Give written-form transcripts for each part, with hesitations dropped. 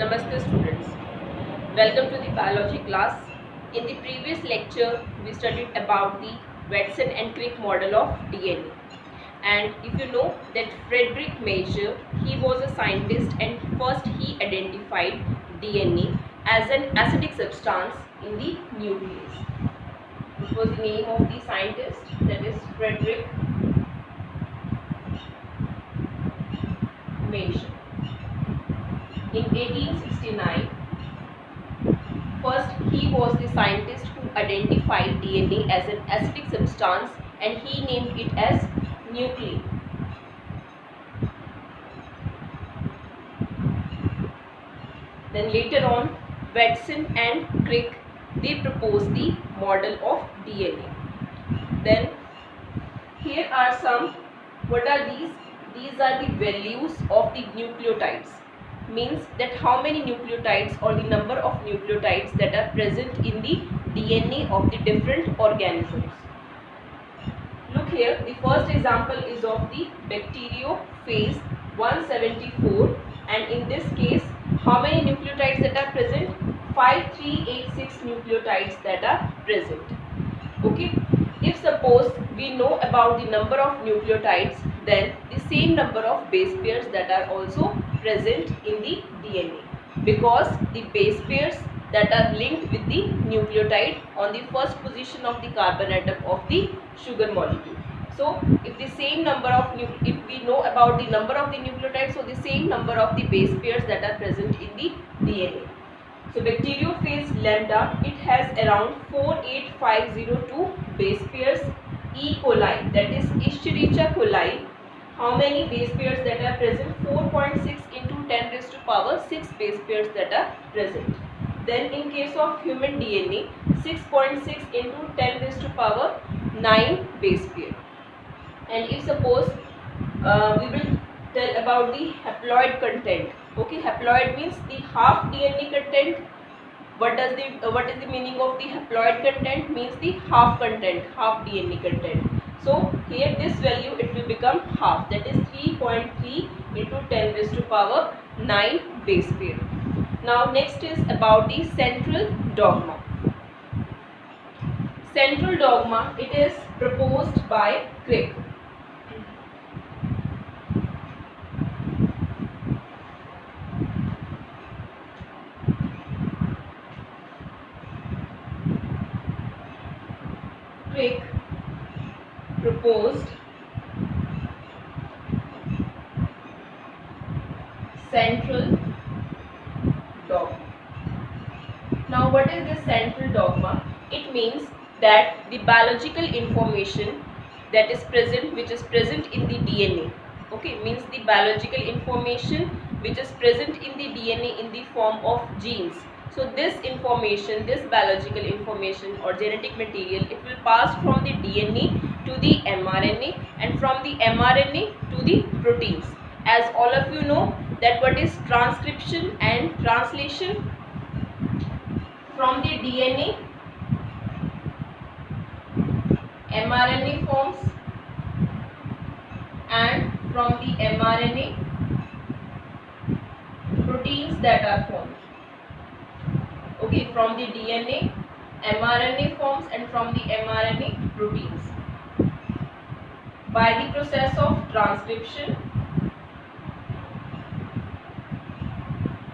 Namaste students. Welcome to the biology class. In the previous lecture, we studied about the Watson and Crick model of DNA. And if you know that Frederick Major, he was a scientist and first he identified DNA as an acidic substance in the nucleus. This was the name of the scientist, that is Frederick Major. In 1869, first he was the scientist who identified DNA as an acidic substance and he named it as nuclei. Then later on, Watson and Crick, they proposed the model of DNA. Then here are some, what are these? These are the values of the nucleotides. Means that how many nucleotides or the number of nucleotides that are present in the DNA of the different organisms. Look here, the first example is of the bacteriophage 174, and in this case how many nucleotides that are present? 5386 nucleotides that are present. Okay, if suppose we know about the number of nucleotides, then the same number of base pairs that are also present in the DNA, because the base pairs that are linked with the nucleotide on the first position of the carbon atom of the sugar molecule. So if the same number of if we know about the number of the nucleotides, so the same number of the base pairs that are present in the DNA. So bacteriophage lambda, it has around 48502 base pairs. E. coli, that is Escherichia coli, how many base pairs that are present? 4.6 into 10 raised to power 6 base pairs that are present. Then in case of human DNA, 6.6 into 10 raised to power 9 base pair. And if suppose we will tell about the haploid content. Okay, haploid means the half DNA content. What is the meaning of the haploid content? Means the half content, half DNA content. So here this value it will become half, that is 3.3 into 10 raised to power 9 base pair. Now next is about the central dogma. Central dogma, it is proposed by Crick. Crick proposed central dogma. Now what is this central dogma? It means that the biological information that is present, which is present in the DNA, okay, means the biological information which is present in the DNA in the form of genes. So this information, this biological information or genetic material, it will pass from the DNA to the mRNA and from the mRNA to the proteins. As all of you know that what is transcription and translation? From the DNA, mRNA forms, and from the mRNA, proteins that are formed. Okay, from the DNA, mRNA forms, and from the mRNA, proteins. By the process of transcription,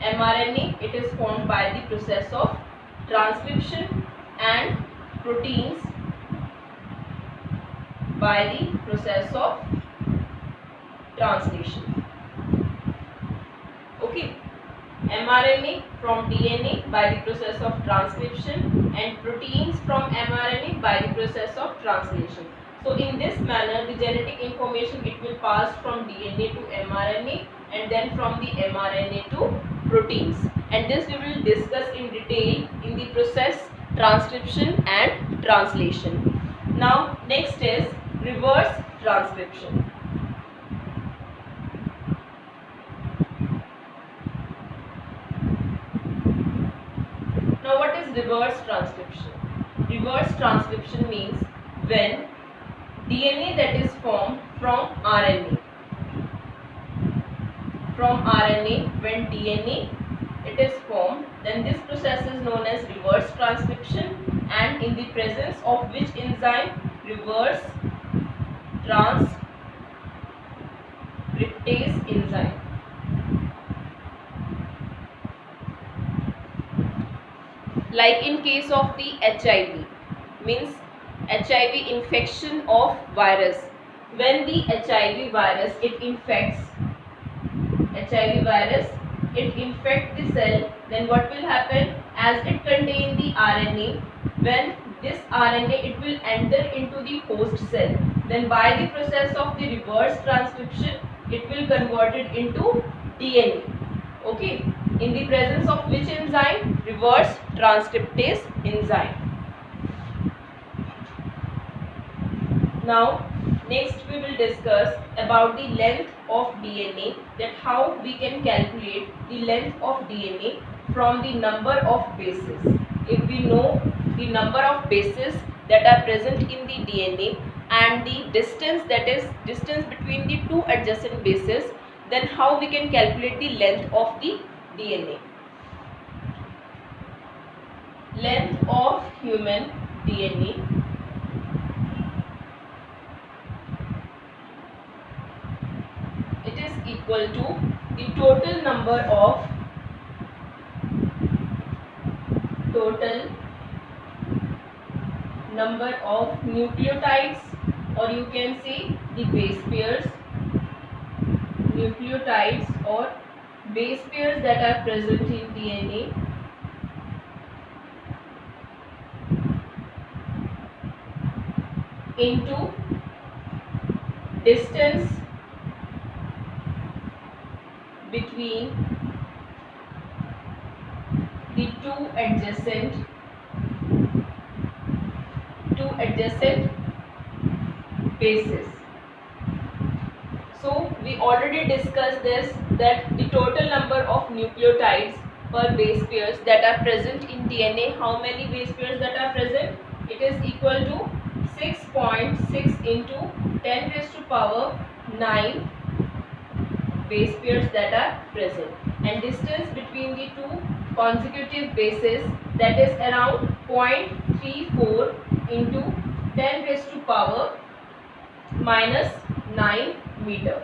mRNA, it is formed by the process of transcription, and proteins by the process of translation. Okay, mRNA from DNA by the process of transcription and proteins from mRNA by the process of translation. So in this manner the genetic information it will pass from DNA to mRNA and then from the mRNA to proteins, and this we will discuss in detail in the process transcription and translation. Now next is reverse transcription. Now what is reverse transcription? Reverse transcription means when DNA that is formed from RNA, when DNA it is formed, then this process is known as reverse transcription, and in the presence of which enzyme? Reverse transcriptase enzyme. Like in case of the HIV, means HIV infection of virus. When the HIV virus it infects the cell, then what will happen? As it contains the RNA, when this RNA it will enter into the host cell, then by the process of the reverse transcription it will convert it into DNA. Okay, in the presence of which enzyme? Reverse transcriptase enzyme. Now next we will discuss about the length of DNA, that how we can calculate the length of DNA from the number of bases. If we know the number of bases that are present in the DNA and the distance, that is distance between the two adjacent bases, then how we can calculate the length of the DNA. Length of human DNA it is equal to the total number of nucleotides, or you can say the base pairs, nucleotides or base pairs that are present in DNA into distance between the two adjacent bases. So we already discussed this, that the total number of nucleotides per base pairs that are present in DNA, how many base pairs that are present? It is equal to 6.6 into 10 raised to power 9 base pairs that are present, and distance between the two consecutive bases, that is around 0.34 into 10 raised to power minus 9 meter.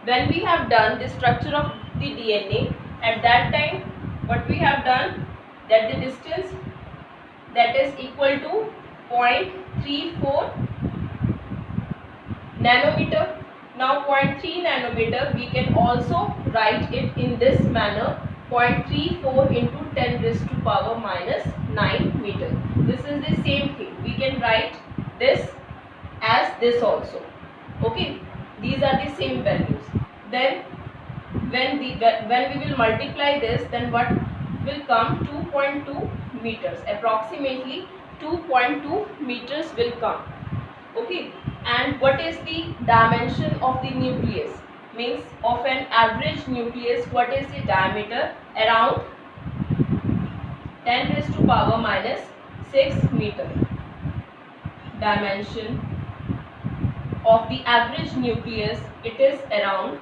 When we have done the structure of the DNA, at that time what we have done, that the distance that is equal to 0.34 nanometer. Now 0.3 nanometer we can also write it in this manner, 0.34 into 10 raised to power minus 9 meter. This is the same thing, we can write this as this also. Okay, these are the same values. Then when we will multiply this, then what will come? 2.2 meters, approximately 2.2 meters will come. Okay, and what is the dimension of the nucleus? Means of an average nucleus, what is the diameter? Around 10 raised to power minus 6 meter. Dimension of the average nucleus, it is around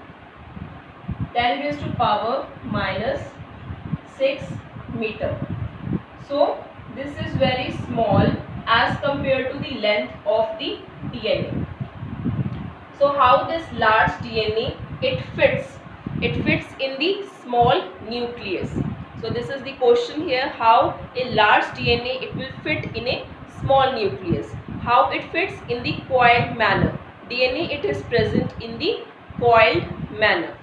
10 raised to power minus 6 meter. So this is very small as compared to the length of the DNA. So how this large DNA it fits in the small nucleus. So this is the question here, how a large DNA it will fit in a small nucleus. How it fits? In the coiled manner. DNA it is present in the coiled manner.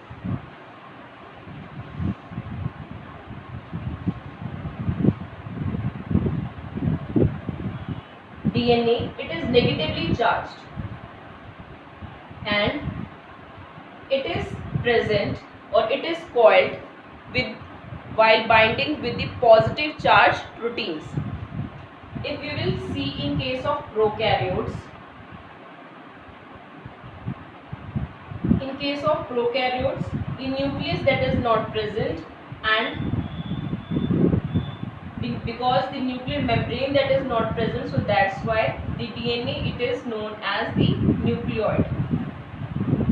DNA it is negatively charged and it is present, or it is coiled with while binding with the positive charge proteins. If you will see in case of prokaryotes, the nucleus that is not present, and because the nuclear membrane that is not present, so that's why the DNA it is known as the nucleoid.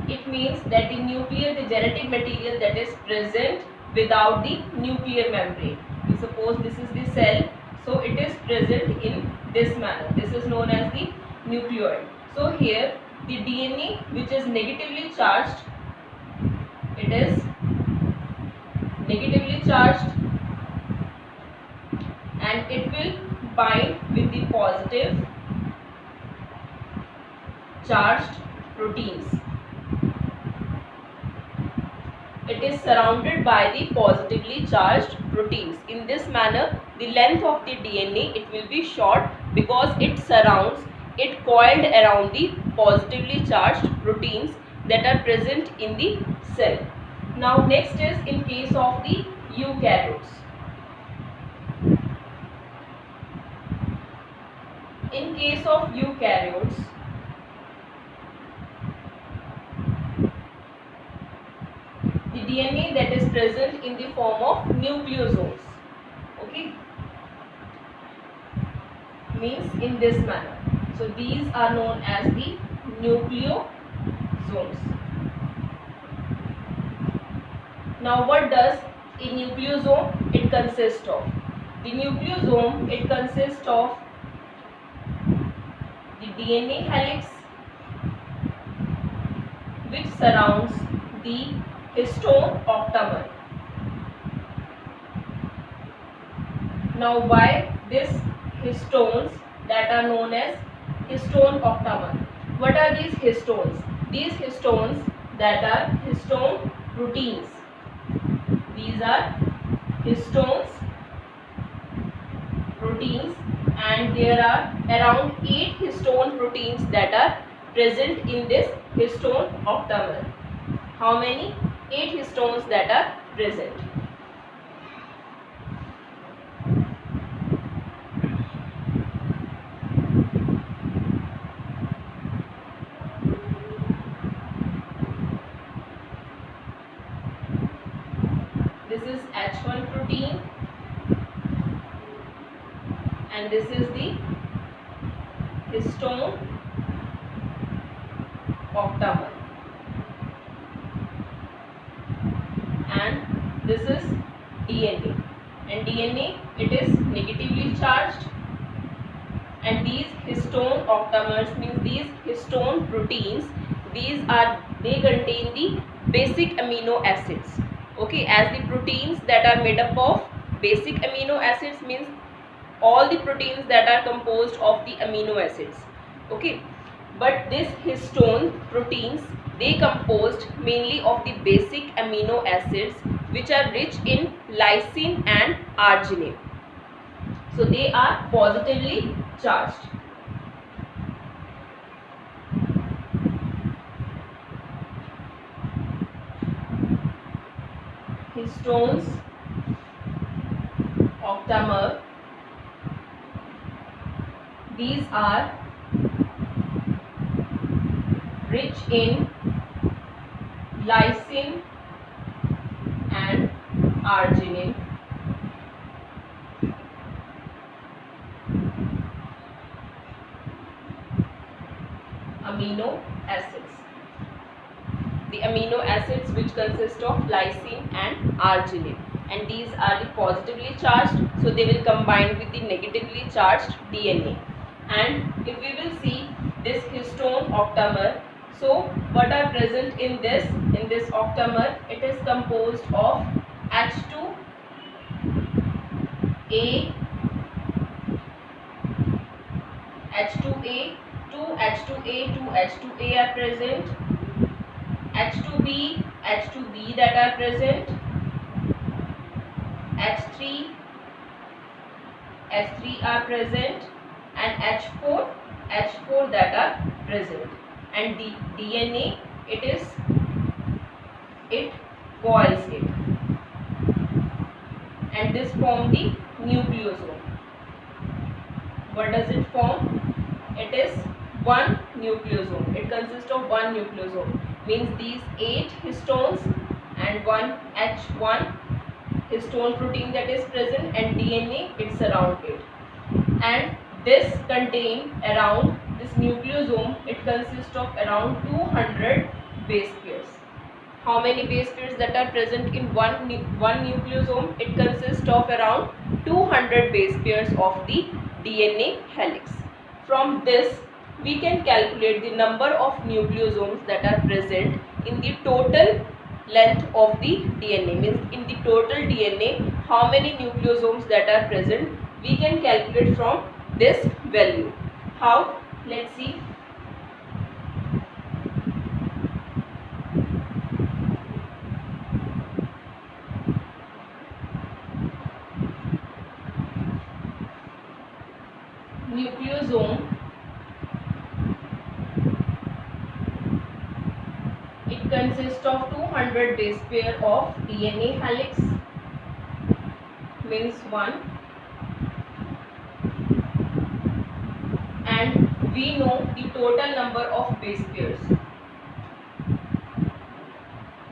It means that the nuclear, the genetic material that is present without the nuclear membrane. We suppose this is the cell, so it is present in this manner. This is known as the nucleoid. So here the DNA which is negatively charged, it is negatively charged and it will bind with the positive charged proteins. It is surrounded by the positively charged proteins. In this manner, the length of the DNA, it will be short because it surrounds, it coiled around the positively charged proteins that are present in the cell. Now next is in case of the eukaryotes. In case of eukaryotes, the DNA that is present in the form of nucleosomes, okay, means in this manner. So these are known as the nucleosomes. Now what does a nucleosome it consist of? The nucleosome it consists of the DNA helix which surrounds the histone octamer. Now why this histones that are known as histone octamer? What are these histones? These histones that are histone proteins. These are histones proteins and there are around 8 histone proteins that are present in this histone octamer. How many? 8 histones that are present. This is H1 protein and this is the histone octamer and this is DNA, and DNA it is negatively charged, and these histone octamers means these histone proteins, they contain the basic amino acids. Okay, as the proteins that are made up of basic amino acids means all the proteins that are composed of the amino acids. Okay, but these histone proteins they composed mainly of the basic amino acids which are rich in lysine and arginine. So they are positively charged. Histones octamer, these are rich in lysine and arginine. Amino acids. The amino acids which consist of lysine and arginine, and these are the positively charged, so they will combine with the negatively charged DNA. And if we will see this histone octamer, so what are present in this octamer, it is composed of H2A, 2H2A are present, H2B that are present, H3 are present, and H4 that are present. And the DNA it coils it, and this form the nucleosome. What does it form? It is one nucleosome. It consists of one nucleosome, means these 8 histones and one H1 histone protein that is present, and DNA it surrounds it. And this contain around, this nucleosome it consists of around 200 base pairs. how many base pairs that are present in one nucleosome? It consists of around 200 base pairs of the DNA helix. From this, we can calculate the number of nucleosomes that are present in the total length of the DNA. Means in the total DNA, how many nucleosomes that are present, we can calculate from this value. How? Let's see. Nucleosome, it consists of 200 base pair of DNA helix, means 1, and we know the total number of base pairs.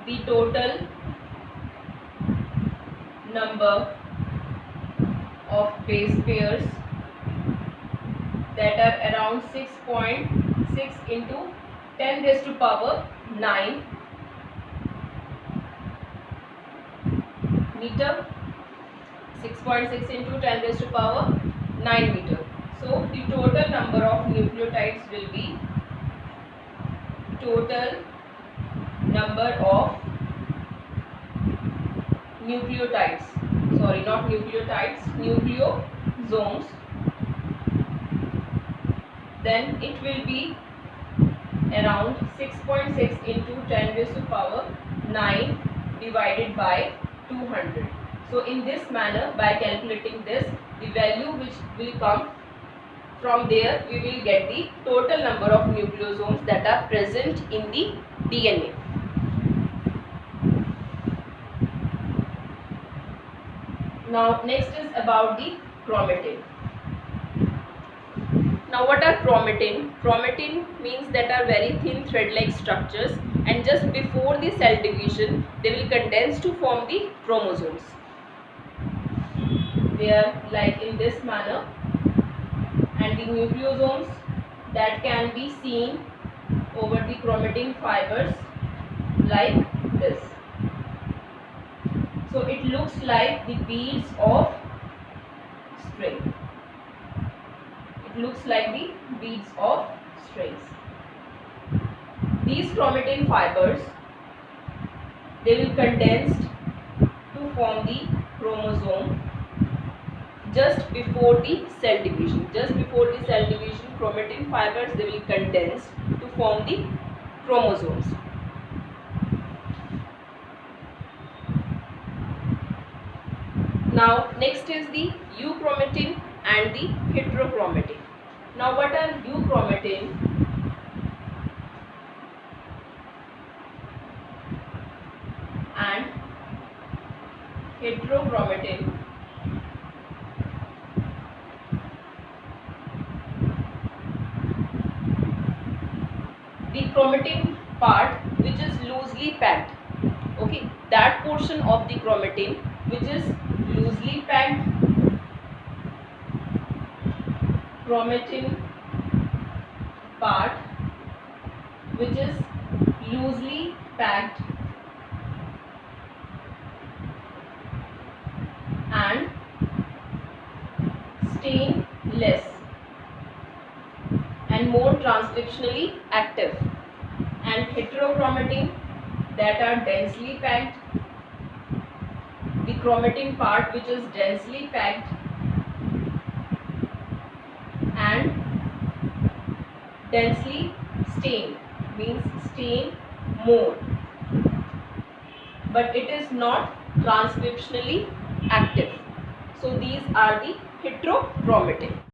The total number of base pairs that are around 6.6 into 10 raised to power 9 meter. 6.6 into 10 raised to power 9 meter. So the total number of nucleotides will be total number of nucleotides, sorry, not nucleotides, nucleosomes. Then it will be around 6.6 into 10 raised to power 9 divided by 200. So in this manner, by calculating this, the value which will come from there, we will get the total number of nucleosomes that are present in the DNA. Now next is about the chromatin. Now what are chromatin? Chromatin means that are very thin thread-like structures, and just before the cell division they will condense to form the chromosomes. They are like in this manner, and the nucleosomes that can be seen over the chromatin fibers like this. So it looks like the beads of string. It looks like the beads of strings. These chromatin fibers, they will condense to form the chromosome just before the cell division. Just before the cell division, chromatin fibers, they will condense to form the chromosomes. Now next is the euchromatin and the heterochromatin. Now what are euchromatin? And heterochromatin? The chromatin part which is loosely packed, okay, that portion of the chromatin which is loosely packed, chromatin part which is loosely packed and stainless and more transcriptionally active, and heterochromatin that are densely packed, the chromatin part which is densely packed and densely stained, means stain more, but it is not transcriptionally active. So these are the heterochromatin.